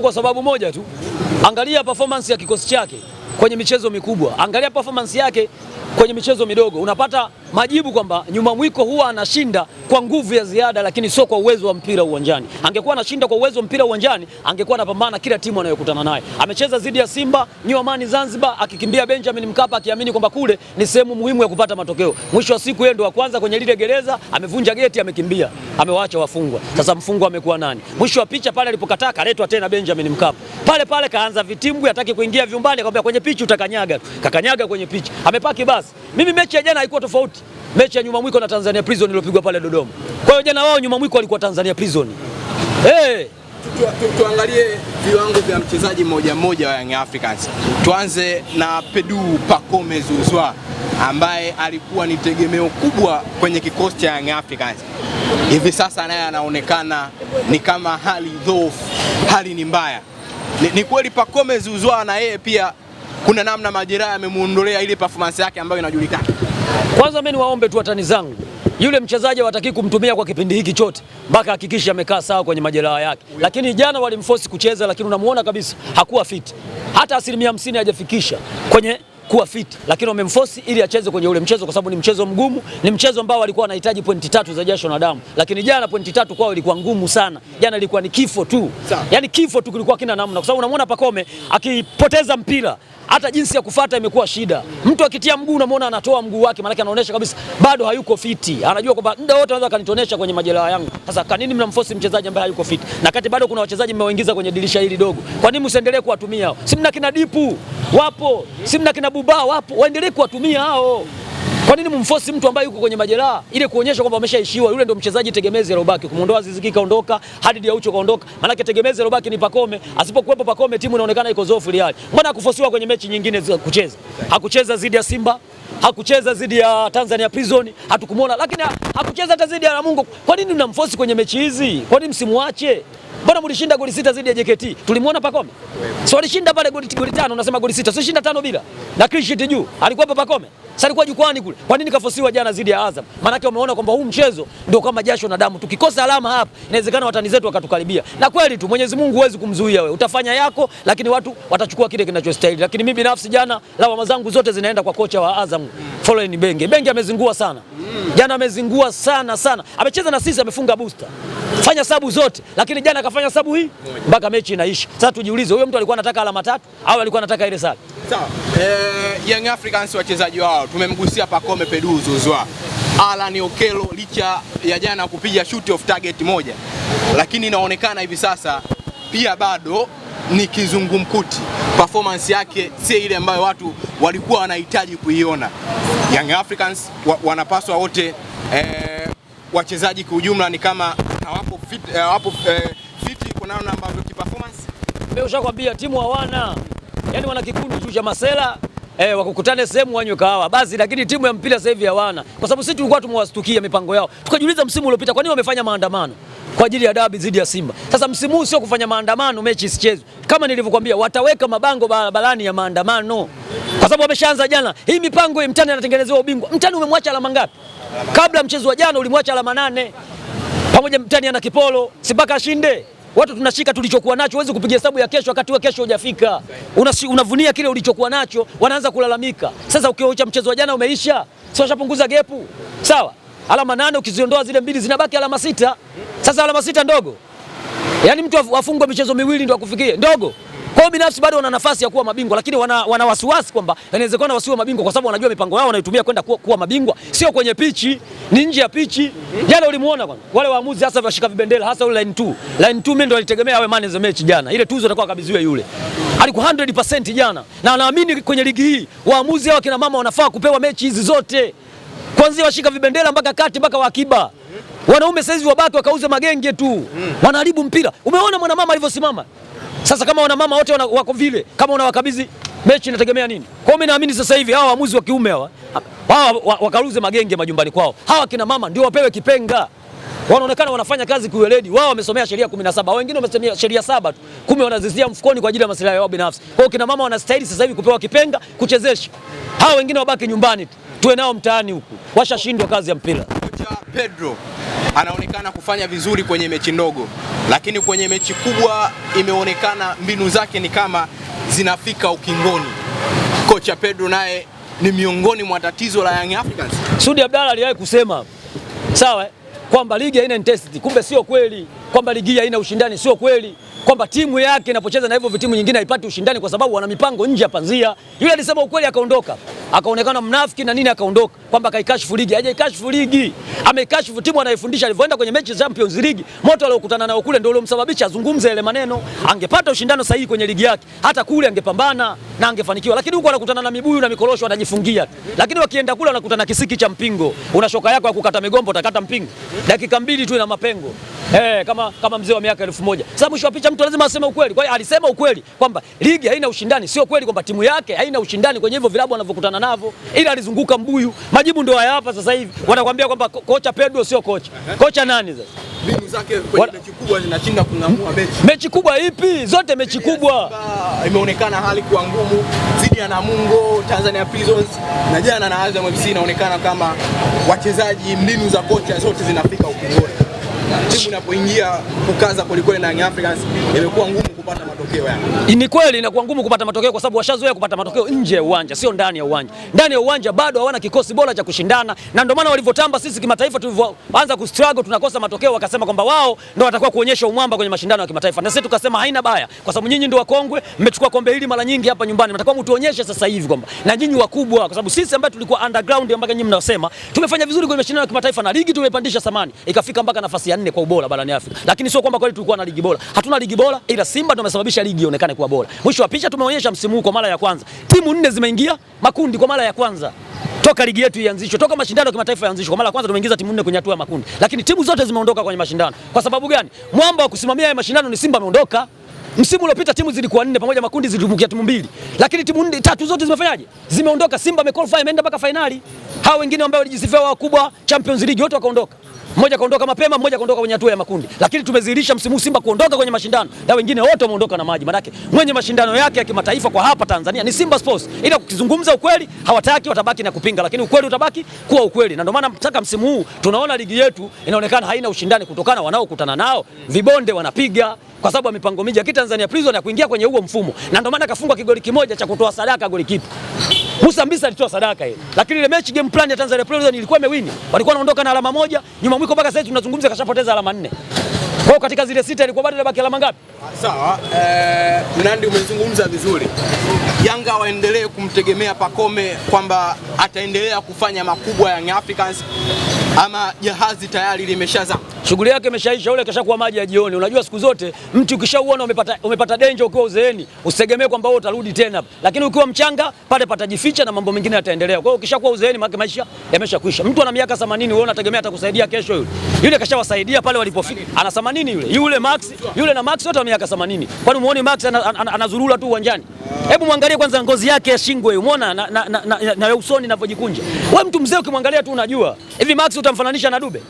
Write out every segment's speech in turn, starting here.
majibu kwa sababu moja tu. Angalia performance ya kikosi chake kwenye michezo mikubwa, angalia performance yake kwenye michezo midogo, unapata majibu kwamba nyuma mwiko huwa anashinda kwa nguvu ya ziada, lakini sio kwa uwezo wa mpira uwanjani. Angekuwa anashinda kwa uwezo wa mpira uwanjani, angekuwa anapambana kila timu anayokutana naye. Amecheza dhidi ya Simba, New Amani Zanzibar, akikimbia Benjamin Mkapa, akiamini kwamba kule ni sehemu muhimu ya kupata matokeo. Mwisho wa siku yeye ndo wa kwanza kwenye lile gereza, amevunja geti, amekimbia, amewaacha wafungwa. Sasa mfungwa amekuwa nani? Mwisho wa picha pale alipokataa, kaletwa tena Benjamin Mkapa. Pale kaanza vitimbwi, hataki kuingia vyumbani, akamwambia kwenye pichi utakanyaga. Kakanyaga kwenye pichi. Amepaki basi. Mimi mechi ya jana haikuwa tofauti. Mechi ya nyuma mwiko na Tanzania Prison iliyopigwa pale Dodoma. Kwa hiyo jana wao nyuma mwiko walikuwa Tanzania Prison. Tuangalie viwango vya mchezaji mmoja wa Young Africans. Tuanze na Pedro Pacome Zouzoua ambaye alikuwa ni tegemeo kubwa kwenye kikosi cha Young Africans. Hivi sasa naye anaonekana ni kama hali dhaifu, hali ni mbaya. Ni kweli Pacome Zouzoua na yeye pia kuna namna majeraha yamemuondolea ile performance yake ambayo inajulikana. Kwanza mimi niwaombe tu watani zangu, yule mchezaji hawataki kumtumia kwa kipindi hiki chote mpaka hakikisha amekaa sawa kwenye majeraha yake. Lakini jana walimforce kucheza, lakini unamuona kabisa hakuwa fit. Hata 50% hajafikisha kwenye kuwa fit, lakini wamemforce ili acheze kwenye ule mchezo kwa sababu ni mchezo mgumu, ni mchezo ambao walikuwa wanahitaji pointi 3 za jasho na damu. Lakini jana pointi 3 kwao ilikuwa ngumu sana. Jana ilikuwa ni kifo tu. Yaani kifo tu, kilikuwa kina namna kwa sababu unamuona Pacome akipoteza mpira, hata jinsi ya kufuata imekuwa shida. Mtu akitia mguu unamuona anatoa mguu wake, maana anaonyesha kabisa bado hayuko fiti. Anajua kwamba muda wote anaweza kanitonesha kwenye majeraha yangu. Sasa kwa nini mnamforce mchezaji ambaye hayuko fiti? Na kati bado kuna wachezaji mmewaingiza kwenye dirisha hili dogo. Kwa nini msiendelee kuwatumia hao? Si mna kina Dipu wapo, si mna kina Buba wapo, waendelee kuwatumia hao. Kwa nini mumforce mtu ambaye yuko kwenye majeraha ile kuonyesha kwamba ameshaishiwa? Yule ndio mchezaji tegemezi alobaki. Kumuondoa Aziz Ki kaondoka, Hadid Aucho kaondoka. Maana tegemezi alobaki ni Pacome. Asipokuwepo Pacome timu inaonekana iko dhaifu real. Mbona hakufosiwa kwenye mechi nyingine za kucheza? Hakucheza dhidi ya Simba, hakucheza dhidi ya Tanzania Prison, hatukumuona, lakini hakucheza hata dhidi ya Namungo. Kwa nini mnamforce kwenye mechi hizi? Kwa nini msimuache? Mbona mlishinda goli 6 dhidi ya JKT? Tulimuona Pacome. So walishinda pale goli 5, unasema goli 6. So shinda 5 bila. Na clean sheet juu. Alikuwa Pacome. Sasa alikuwa jukwani kule. Kwa nini kafosiwa jana dhidi ya Azam? Maana yake wameona kwamba huu mchezo ndio kama jasho na damu. Tukikosa alama hapa, inawezekana watani zetu wakatukaribia. Na kweli tu Mwenyezi Mungu huwezi kumzuia wewe. Utafanya yako, lakini watu watachukua kile kinachostahili. Lakini mimi binafsi jana lawama zangu zote zinaenda kwa kocha wa Azam, Florent Ibenge. Ibenge amezingua sana. Jana amezingua sana. Amecheza na sisi, amefunga booster. Fanya sabu zote, lakini jana akafanya sabu hii mpaka mechi inaisha. Sasa tujiulize, huyo mtu alikuwa anataka alama 3 au alikuwa anataka ile sare? Sawa. Young Africans wachezaji wao tumemgusia Pacome Pedro Zouzoua. Alan Okello licha ya jana kupiga shoot of target moja, lakini inaonekana hivi sasa pia bado ni kizungumkuti. Performance yake si ile ambayo watu walikuwa wanahitaji kuiona. Young Africans wanapaswa wote wachezaji kwa ujumla ni kama hawapo fit kwa namna ambavyo performance. Mimi ushakwambia timu hawana. Yaani wana kikundi tu cha masela wakukutane sehemu wanywe kahawa basi, lakini timu ya mpira sasa hivi hawana. Kwa sababu sisi tulikuwa tumewastukia mipango yao. Tukajiuliza msimu uliopita kwa nini wamefanya maandamano kwa ajili ya dabi dhidi ya Simba. Sasa msimu huu sio kufanya maandamano, mechi isichezwe. Kama nilivyokuambia wataweka mabango barabarani ya maandamano. Kwa sababu wameshaanza jana. Hii mipango ya mtani anatengenezewa ubingwa. Mtani umemwacha alama ngapi? Kabla mchezo wa jana ulimwacha alama 8. Pamoja mtani ana kipolo, si mpaka ashinde. Watu tunashika tulichokuwa nacho, huwezi kupiga hesabu ya kesho wakati wa kesho hujafika. Unavunia kile ulichokuwa nacho, wanaanza kulalamika. Sasa ukioacha mchezo wa jana umeisha, sio ushapunguza gepu. Sawa? Alama 8 ukiziondoa zile mbili zinabaki alama 6. Sasa alama 6 ndogo. Yaani mtu afungwe michezo miwili ndio akufikie. Ndogo. Kwa hiyo binafsi bado wana nafasi ya kuwa mabingwa, lakini wana wasiwasi kwamba inawezekana wasiwe mabingwa kwa sababu wanajua mipango yao wanaitumia kwenda kuwa mabingwa, sio kwenye pichi, ni nje ya pichi. Jana ulimuona bwana, wale waamuzi hasa washika vibendera, hasa ule line 2. Line 2 mimi ndo alitegemea awe man of the match jana. Ile tuzo atakuwa kabidhiwe yule. Alikuwa 100% jana. Na naamini kwenye ligi hii waamuzi hao kina mama wanafaa kupewa mechi hizi zote. Kuanzia washika vibendera mpaka kati mpaka wakiba. Wanaume saizi wabaki wakauze magenge tu. Wanaharibu mpira. Umeona mwana mama alivyosimama? Sasa kama wana mama wote wako vile, kama unawakabidhi mechi inategemea nini? Kwa hiyo mimi naamini sasa hivi hawa waamuzi wa kiume hawa wakaruze magenge majumbani kwao. Hawa kina mama ndio wapewe kipenga. Wanaonekana wanafanya kazi kiweledi. Wao wamesomea sheria 17, wengine wamesomea sheria 7 tu. 10 wanazizia mfukoni kwa ajili ya maslahi yao binafsi. Kwa hiyo kina mama wanastahili sasa hivi kupewa kipenga, kuchezesha. Hawa wengine wabaki nyumbani tu. Tuwe nao mtaani huku. Washashindwa kazi ya mpira. Kocha Pedro anaonekana kufanya vizuri kwenye mechi ndogo, lakini kwenye mechi kubwa imeonekana mbinu zake ni kama zinafika ukingoni. Kocha Pedro naye ni miongoni mwa tatizo la Young Africans. Sudi Abdalla aliwahi kusema sawa kwamba ligi haina intensity, kumbe sio kweli. Kwamba ligi haina ushindani, sio kweli. Kwamba timu yake inapocheza na hivyo vitimu nyingine haipati ushindani kwa sababu wana mipango nje ya panzia. Yule alisema ukweli akaondoka. Akaonekana mnafiki na nini akaondoka. Kwamba kaikashifu ligi, hajaikashifu ligi. Ameikashifu timu anayefundisha alivyoenda kwenye mechi za Champions League. Moto aliokutana nao kule ndio uliomsababisha azungumze ile maneno. Angepata ushindano sahihi kwenye ligi yake, hata kule angepambana na angefanikiwa. Lakini huko anakutana na mibuyu na mikorosho anajifungia. Lakini wakienda kule anakutana kisiki cha mpingo. Una shoka yako ya kukata migombo utakata mpingo. Dakika 2 tu ina mapengo. Kama mzee wa miaka 1000. Sasa mwisho wa picha mtu lazima aseme ukweli. Kwa hiyo alisema ukweli kwamba ligi haina ushindani, sio kweli kwamba timu yake haina ushindani kwenye hivyo vilabu wanavyokutana navyo, ila alizunguka mbuyu. Majibu ndio haya hapa sasa hivi. Wanakuambia kwamba kocha Pedro sio kocha. Kocha nani sasa? Mbinu zake kwenye mechi kubwa zinashinda kung'amua mechi. Mechi kubwa ipi? Zote mechi kubwa. Imeonekana hali kuwa ngumu dhidi ya Namungo, Tanzania Prisons na jana na Azam FC, inaonekana kama wachezaji, mbinu za kocha zote zinafika ukingoni. Timu inapoingia kukaza kwelikweli na Young Africans imekuwa ngumu kupata matokeo yani. Ni kweli inakuwa ngumu kupata matokeo kwa sababu washazoea kupata matokeo nje ya uwanja, sio ndani ya uwanja. Ndani ya uwanja bado hawana kikosi bora cha kushindana, na ndio maana walivyotamba sisi kimataifa tulivyoanza kustruggle tunakosa matokeo, wakasema kwamba wao ndio watakuwa kuonyesha umwamba kwenye mashindano ya kimataifa. Na sisi tukasema haina baya kwa sababu nyinyi ndio wakongwe, mmechukua kombe hili mara nyingi hapa nyumbani. Mtakuwa mtuonyeshe sasa hivi kwamba na nyinyi wakubwa, kwa sababu sisi ambao tulikuwa underground ambao nyinyi mnasema tumefanya vizuri kwenye mashindano ya kimataifa na ligi tumepandisha thamani ikafika mpaka nafasi ya 4 kwa ubora barani Afrika. Lakini sio kwamba kweli tulikuwa na ligi bora. Hatuna ligi bora, ila Simba tumesababisha ligi ionekane kuwa bora. Mwisho wa picha tumeonyesha msimu huu kwa mara ya kwanza timu 4 zimeingia makundi kwa mara ya kwanza. Toka ligi yetu ianzishwe, toka mashindano ya kimataifa yaanzishwe, kwa mara ya kwanza tumeingiza timu 4 kwenye hatua ya makundi. Lakini timu zote zimeondoka kwenye mashindano. Kwa sababu gani? Mwamba wa kusimamia haya mashindano ni Simba ameondoka. Msimu uliopita timu zilikuwa 4 pamoja makundi zilitumbukia timu 2. Lakini timu 3 zote zimefanyaje? Zimeondoka. Simba amequalify imeenda mpaka finali. Hao wengine ambao walijisifia wakubwa Champions League wote wakaondoka. Mmoja kaondoka mapema, mmoja kaondoka kwenye hatua ya makundi. Lakini tumezihirisha msimu Simba kuondoka kwenye mashindano na wengine wote wameondoka na maji. Maana mwenye mashindano yake ya kimataifa kwa hapa Tanzania ni Simba Sports. Ila kukizungumza ukweli hawataki, watabaki na kupinga, lakini ukweli utabaki kuwa ukweli. Na ndio maana mpaka msimu huu tunaona ligi yetu inaonekana haina ushindani kutokana wanaokutana nao vibonde wanapiga kwa sababu ya mipango miji ya Tanzania Prison ya kuingia kwenye huo mfumo. Na ndio maana kafungwa kigoli kimoja cha kutoa sadaka golikipa. Musa Mbisa alitoa sadaka ile. Lakini ile mechi game plan ya Tanzania Prison ilikuwa imewini. Walikuwa wanaondoka na alama 1, nyuma mwiko mpaka sasa tunazungumza kashapoteza alama 4. Kwa hiyo katika zile 6 ilikuwa bado inabaki alama ngapi? Sawa, Mnandi umezungumza vizuri. Yanga waendelee kumtegemea Pacome kwamba ataendelea kufanya makubwa ya Young Africans ama jahazi tayari limeshaza. Shughuli yake imeshaisha, ule kashakuwa maji ya jioni. Unajua siku zote mtu ukishauona umepata danger ukiwa uzeeni, usitegemee kwamba wewe utarudi tena. Lakini ukiwa mchanga pale patajificha na mambo mengine yataendelea. Kwa hiyo ukishakuwa uzeeni maisha yameshakwisha. Mtu ana miaka 80 wewe unategemea atakusaidia kesho yule. Yule kashawasaidia pale walipofika. Ana 80 yule. Yule Max, yule na Max wote wa miaka 80. Kwani muone Max anazurura tu uwanjani? Hebu muangalie kwanza ngozi yake ya shingo hiyo. Umeona na usoni inavyojikunja. Wewe mtu mzee ukimwangalia tu unajua. Hivi Max utamfananisha na Dube?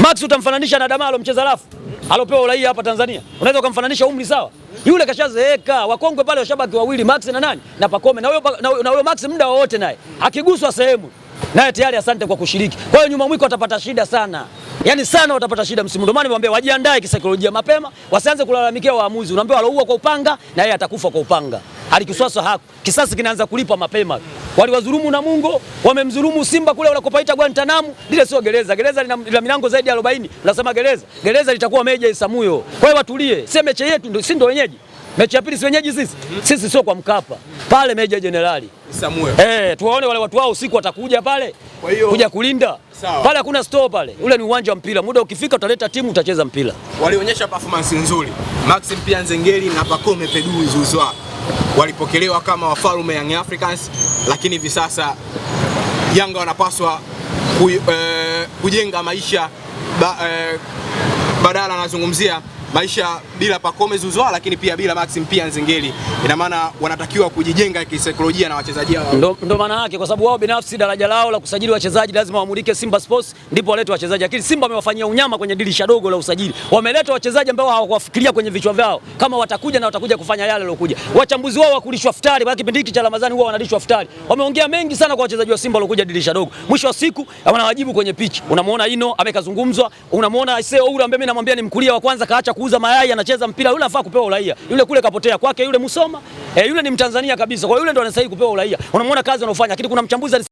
Max utamfananisha na Damalo mcheza rafu alopewa uraia hapa Tanzania? Unaweza kumfananisha umri sawa? Yule kashazeeka, wakongwe pale washabaki wawili, Max na nani? Na Pacome. Na huyo Max muda wote naye akiguswa sehemu naye tayari asante kwa kushiriki. Kwa hiyo nyuma mwiko watapata shida sana. Yaani sana watapata shida msimu. Ndio maana niwaambia wajiandae kisaikolojia mapema, wasianze kulalamikia waamuzi. Unaambiwa aloua kwa upanga na yeye atakufa kwa upanga. Alikiswaswa hapo. Kisasi kinaanza kulipa mapema. Waliwadhulumu Namungo, wamemdhulumu Simba kule wanakopaita Guantanamo. Lile sio gereza. Gereza lina milango zaidi ya 40. Unasema gereza. Gereza litakuwa Meja Isamuyo. Kwa hiyo watulie. Si mechi yetu ndio, si ndio wenyeji. Mechi ya pili si wenyeji sisi. Sisi sio kwa Mkapa. Pale Meja Jenerali Isamuyo. Tuwaone wale watu wao usiku watakuja pale. Kwa hiyo kuja kulinda. Sawa. Pale hakuna store pale. Ule ni uwanja wa mpira. Muda ukifika utaleta timu utacheza mpira. Walionyesha performance nzuri. Maxim pia Nzengeli na Pacome Pedro Zouzoua walipokelewa kama wafalme Young Africans, lakini hivi sasa Yanga wanapaswa kujenga maisha badala anazungumzia maisha bila Pacome Zouzoua, lakini pia bila Maxim pia Nzengeli. Ina maana wanatakiwa kujijenga kisaikolojia na wachezaji hao. Ndo maana yake, kwa sababu wao binafsi daraja lao la kusajili wachezaji lazima wamulike Simba Sports, ndipo walete wachezaji. Lakini Simba wamewafanyia unyama kwenye dirisha dogo la usajili. Wameleta wachezaji ambao hawakuwafikiria kwenye vichwa vyao kama watakuja kufanya yale yalokuja. Wachambuzi wao wakulishwa futari, kwa kipindi hiki cha Ramadhani huwa wanalishwa futari. Wameongea mengi sana kwa wachezaji wa Simba walokuja dirisha dogo. Mwisho wa siku wanawajibu kwenye pitch. Unamuona Ino amekazungumzwa, unamuona Iseo Oura ambaye mimi namwambia ni mkulia wa kwanza, kaacha kuuza mayai, anacheza mpira. Yule anafaa kupewa uraia. Yule kule kapotea kwake, yule Musoma. Yule ni Mtanzania kabisa. Kwa yule ndo anastahili kupewa uraia. Unamuona kazi anayofanya. Lakini kuna mchambuzi